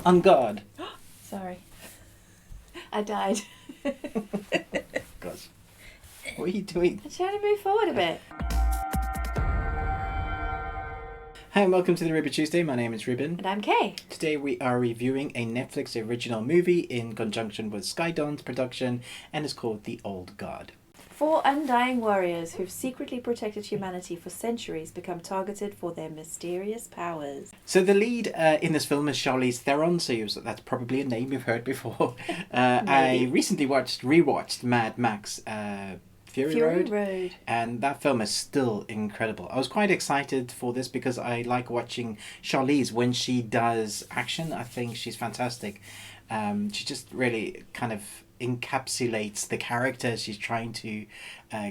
On guard. Sorry. I died. Gosh. What are you doing? I'm trying to move forward a bit. Hi and welcome to the Ribbon Tuesday. My name is Ribbon. And I'm Kay. Today we are reviewing a Netflix original movie in conjunction with Skydawn's production, and it's called The Old Guard. 4 undying warriors who've secretly protected humanity for centuries become targeted for their mysterious powers. So the lead in this film is Charlize Theron, that's probably a name you've heard before. I recently rewatched Mad Max Fury Road, and that film is still incredible. I was quite excited for this because I like watching Charlize when she does action. I think she's fantastic. She just really kind of encapsulates the character she's trying to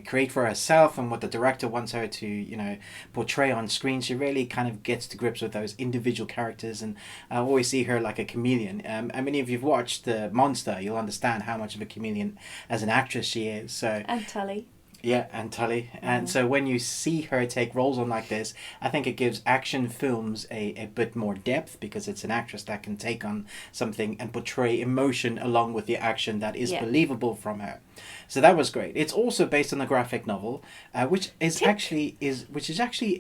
create for herself and what the director wants her to, portray on screen. She really kind of gets to grips with those individual characters, and I always see her like a chameleon. If you've watched The Monster, you'll understand how much of a chameleon as an actress she is. So And Tully. Yeah, and Tully. And so when you see her take roles on like this, I think it gives action films a bit more depth, because it's an actress that can take on something and portray emotion along with the action that is believable from her. So that was great. It's also based on a graphic novel, which is actually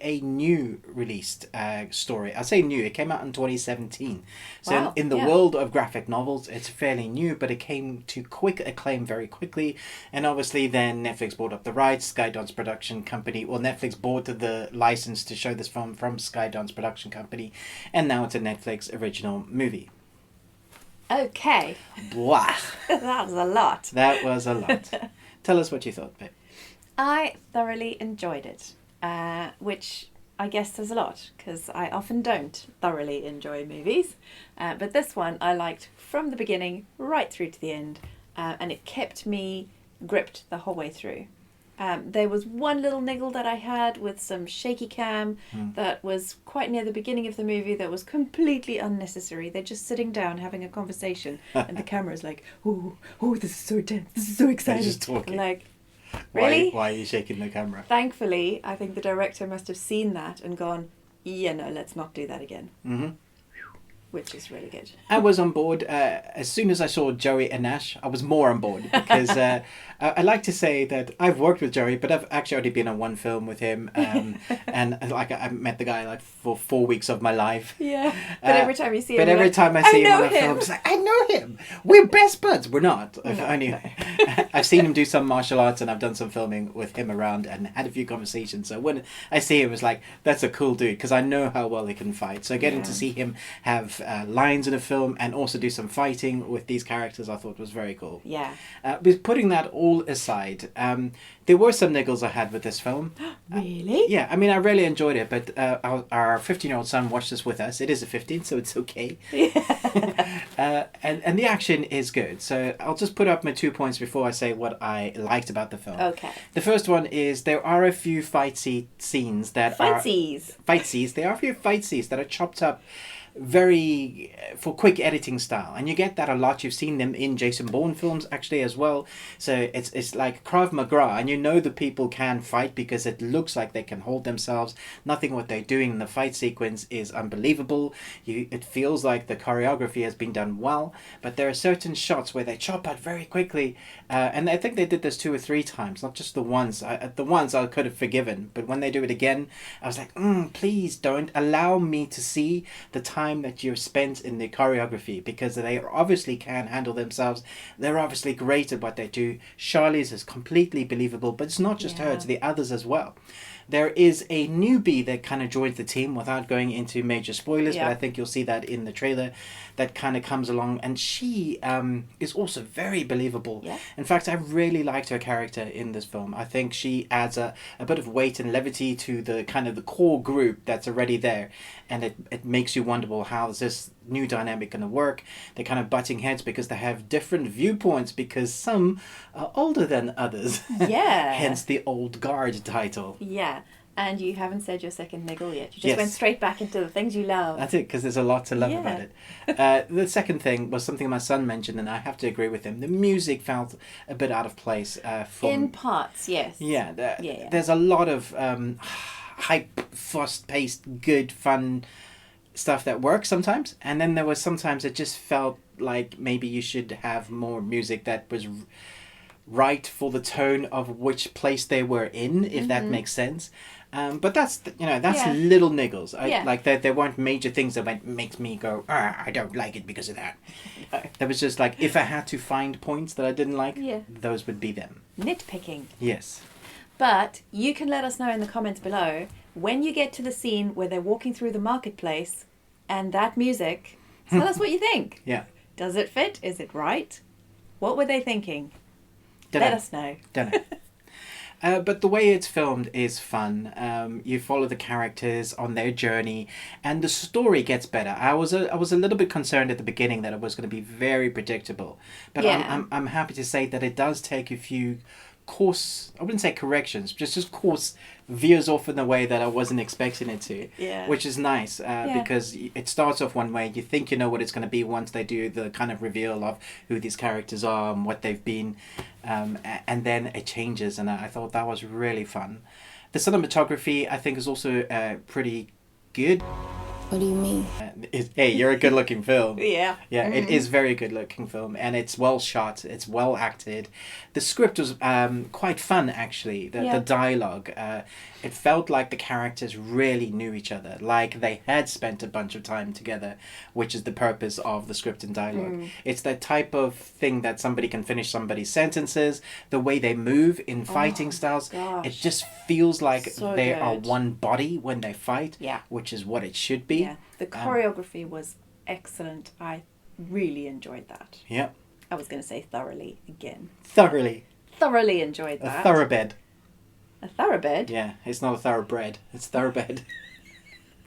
a new released story. I say new. It came out in 2017. So Wow. in the world of graphic novels, it's fairly new, but it came to quick acclaim very quickly. And obviously then Netflix bought up the rights. Skydawn's production company, Netflix bought the license to show this film from Skydawn's production company, and now it's a Netflix original movie. Okay. Blah. That was a lot. That was a lot. Tell us what you thought, babe. I thoroughly enjoyed it, which I guess says a lot, because I often don't thoroughly enjoy movies. But this one I liked from the beginning right through to the end, and it kept me gripped the whole way through. There was one little niggle that I had with some shaky cam that was quite near the beginning of the movie that was completely unnecessary. They're just sitting down having a conversation and the camera's like, oh, this is so intense, this is so exciting. They're just talking. Like, really? Why are you shaking the camera? Thankfully, I think the director must have seen that and gone, yeah, no, let's not do that again. Mm-hmm. Which is really good. I was on board. As soon as I saw Joey and Ash, I was more on board, because I like to say that I've worked with Joey, but I've actually already been on one film with him, and I met the guy for 4 weeks of my life. Yeah, but every time you see him, but every time I see him on a film, it's like, I know him. We're best buds. We're not. I've seen him do some martial arts, and I've done some filming with him around, and had a few conversations. So when I see him, it's like, that's a cool dude, because I know how well he can fight. So getting to see him have lines in a film and also do some fighting with these characters, I thought was very cool. Yeah. But putting that all aside, there were some niggles I had with this film. Really? Yeah, I really enjoyed it, but our 15-year-old son watched this with us. It is a 15, so it's okay. Yeah. And the action is good. So I'll just put up my 2 points before I say what I liked about the film. Okay. The first one is there are a few scenes that are... Fight scenes. There are a few fight scenes that are chopped up very for quick editing style, and you get that a lot. You've seen them in Jason Bourne films actually as well. So it's like Krav Maga, and the people can fight because it looks like they can hold themselves. Nothing what they're doing in the fight sequence is unbelievable. It feels like the choreography has been done well, but there are certain shots where they chop out very quickly, and I think they did this 2 or 3 times, not just the once. The ones I could have forgiven, but when they do it again, I was like, please don't allow me to see the time that you've spent in the choreography, because they obviously can handle themselves. They're obviously great at what they do. Charlize is completely believable, but it's not just her, it's the others as well. There is a newbie that kind of joins the team, without going into major spoilers, but I think you'll see that in the trailer, that kind of comes along, and she is also very believable. Yeah. In fact, I really liked her character in this film. I think she adds a bit of weight and levity to the kind of the core group that's already there, and it makes you wonder, well, how is this new dynamic going to work? They're kind of butting heads because they have different viewpoints, because some are older than others. Yeah. Hence the Old Guard title. Yeah. And you haven't said your second niggle yet. You just went straight back into the things you love. That's it, because there's a lot to love about it. The second thing was something my son mentioned, and I have to agree with him. The music felt a bit out of place. In parts, yes. Yeah, there's a lot of hype, fast-paced, good, fun stuff that works sometimes, and then there was sometimes it just felt like maybe you should have more music that was right for the tone of which place they were in, if that makes sense. But that's little niggles. Like there weren't major things that makes me go, I don't like it because of that. No. There was just like, if I had to find points that I didn't like, those would be them. Nitpicking. Yes. But you can let us know in the comments below when you get to the scene where they're walking through the marketplace and that music. Tell us what you think. Yeah. Does it fit? Is it right? What were they thinking? Let us know. Don't know. But the way it's filmed is fun. You follow the characters on their journey, and the story gets better. I was a little bit concerned at the beginning that it was going to be very predictable, but I'm happy to say that it does take a few course, I wouldn't say corrections, just course veers off in a way that I wasn't expecting it to. Yeah. Which is nice because it starts off one way. You think you know what it's going to be once they do the kind of reveal of who these characters are and what they've been, and then it changes, and I thought that was really fun. The cinematography, I think, is also pretty good. What do you mean? Hey, you're a good-looking film. Yeah. Yeah, it is very good-looking film, and it's well shot. It's well acted. The script was quite fun, actually. The dialogue. It felt like the characters really knew each other, like they had spent a bunch of time together, which is the purpose of the script and dialogue. It's that type of thing that somebody can finish somebody's sentences, the way they move in fighting styles. Gosh. It just feels like So they good. are one body when they fight, Yeah. which is what it should be. Yeah. The choreography was excellent. I really enjoyed that. Yeah. I was going to say thoroughly again. Thoroughly. Thoroughly enjoyed A that. thoroughbed. A thoroughbed? Yeah, it's not a thoroughbred. It's thoroughbed.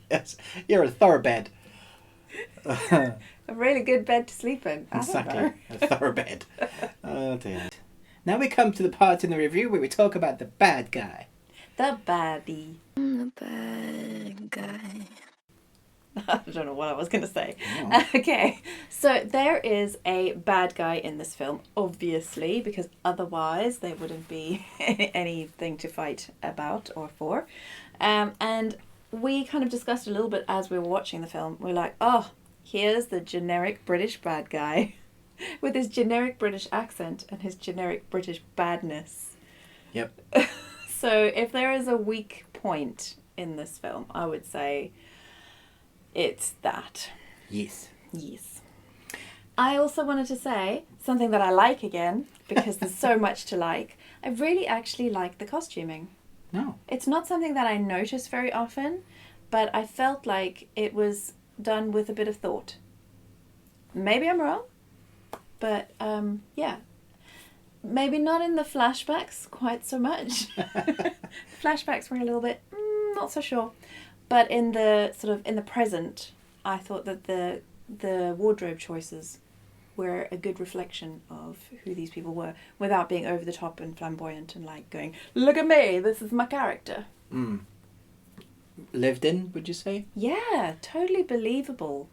Yes, you're a thoroughbed. A really good bed to sleep in. I don't Exactly, know. a thoroughbed. Oh dear. Now we come to the part in the review where we talk about the bad guy. The baddie. I'm the bad guy. I don't know what I was going to say. Oh. Okay, so there is a bad guy in this film, obviously, because otherwise there wouldn't be anything to fight about or for. And we kind of discussed a little bit as we were watching the film. We're like, oh, here's the generic British bad guy with his generic British accent and his generic British badness. Yep. So if there is a weak point in this film, I would say it's that. Yes. Yes. I also wanted to say something that I like again, because there's so much to like. I really actually like the costuming. No. It's not something that I notice very often, but I felt like it was done with a bit of thought. Maybe I'm wrong, but yeah. Maybe not in the flashbacks quite so much. Flashbacks were a little bit, not so sure. But in the in the present, I thought that the wardrobe choices were a good reflection of who these people were, without being over the top and flamboyant and like going, look at me, this is my character. Lived in, would you say? Yeah, totally believable.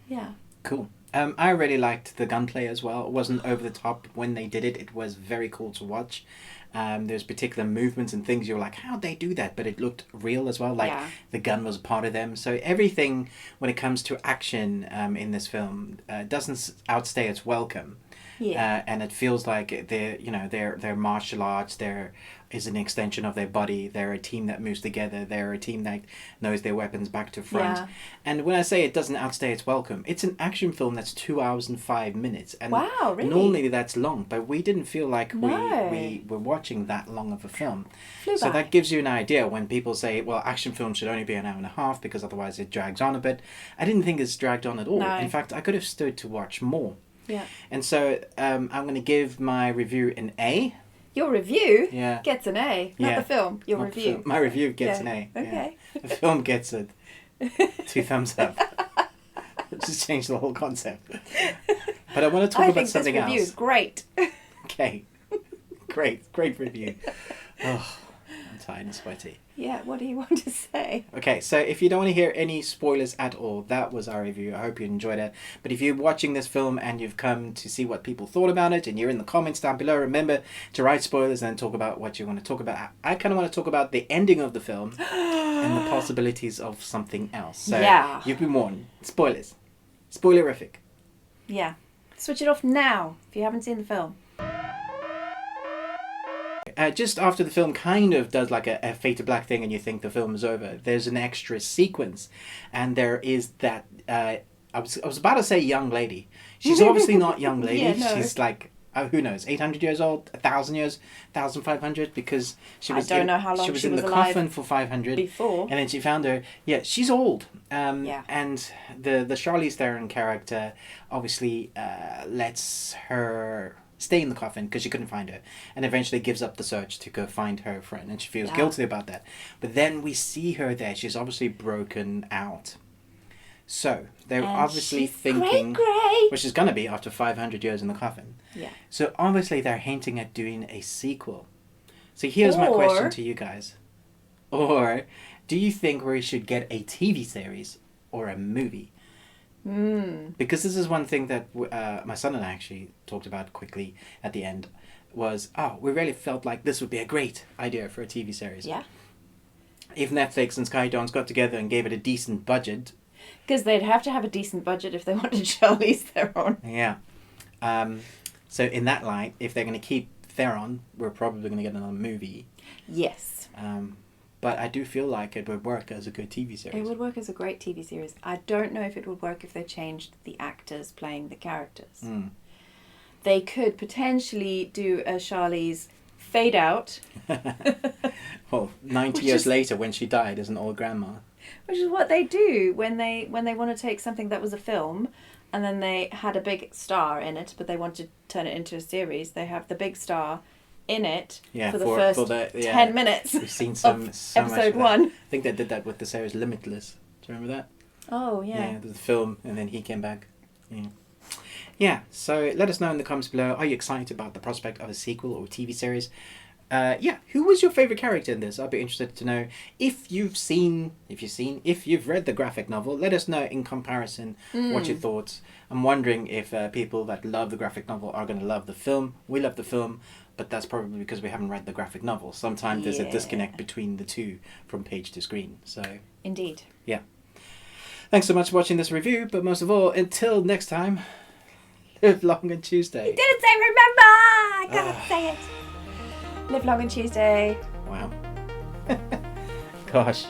Yeah. Cool. I really liked the gunplay as well. It wasn't over the top when they did it. It was very cool to watch. There's particular movements and things you're like, how'd they do that? But it looked real as well. Like the gun was part of them. So everything when it comes to action in this film doesn't outstay its welcome. Yeah. And it feels like their martial arts, is an extension of their body. They're a team that moves together. They're a team that knows their weapons back to front. Yeah. And when I say it doesn't outstay its welcome, it's an action film that's 2 hours and 5 minutes. And wow, really? normally that's long, but we didn't feel like No. we were watching that long of a film. Flew So by. that gives you an idea when people say, well, action films should only be an hour and a half because otherwise it drags on a bit. I didn't think it's dragged on at all. No. In fact, I could have stood to watch more. Yeah. And so I'm going to give my review an A. Your review Yeah. gets an A, not Yeah. the film. Your Not the review. film. My review gets Yeah. an A. Okay. Yeah. The film gets a 2 thumbs up. Just change the whole concept. But I want to talk about something I think this review else. is great. Okay. Great review. Oh, tight and sweaty. Yeah, what do you want to say? Okay, so if you don't want to hear any spoilers at all, that was our review. I hope you enjoyed it. But if you're watching this film and you've come to see what people thought about it and you're in the comments down below, remember to write spoilers and talk about what you want to talk about. I kind of want to talk about the ending of the film and the possibilities of something else. So yeah. You've been warned. Spoilers. Spoilerific. Yeah. Switch it off now if you haven't seen the film. Just after the film kind of does like a fade to black thing and you think the film is over, there's an extra sequence. And there is that, I was about to say young lady. She's obviously not young lady. Yeah, no. She's like, who knows, 800 years old, 1,000 years, 1,500, because she was, I don't know how long she was in the coffin for 500. Before. And then she found her, yeah, she's old. Yeah. And the Charlize Theron character obviously lets her stay in the coffin because she couldn't find her, and eventually gives up the search to go find her friend, and she feels guilty about that. But then we see her there. She's obviously broken out. So they're obviously thinking, great. which is going to be after 500 years in the coffin. Yeah. So obviously they're hinting at doing a sequel. So here's my question to you guys. Or do you think we should get a TV series or a movie? Because this is one thing that my son and I actually talked about quickly at the end, was, we really felt like this would be a great idea for a TV series. Yeah. If Netflix and Sky Dons got together and gave it a decent budget. Because they'd have to have a decent budget if they wanted Charlize Theron. Yeah. So in that light, if they're going to keep Theron, we're probably going to get another movie. Yes. But I do feel like it would work as a good TV series. It would work as a great TV series. I don't know if it would work if they changed the actors playing the characters. They could potentially do a Charlize fade out. Well, 90 years later when she died as an old grandma. Which is what they do when they want to take something that was a film and then they had a big star in it, but they want to turn it into a series. They have the big star in it for the first 10 minutes. We've seen so episode 1. I think they did that with the series Limitless. Do you remember that? Oh, yeah. Yeah, the film, and then he came back. Yeah. Yeah, so let us know in the comments below. Are you excited about the prospect of a sequel or a TV series? Who was your favourite character in this? I'd be interested to know. If you've read the graphic novel, let us know in comparison what your thoughts. I'm wondering if people that love the graphic novel are going to love the film. We love the film, but that's probably because we haven't read the graphic novel. Sometimes there's a disconnect between the two from page to screen. So indeed. Yeah. Thanks so much for watching this review, but most of all, until next time, live long and Tuesday. You didn't say remember! I gotta say it. Live long and Tuesday. Wow. Gosh.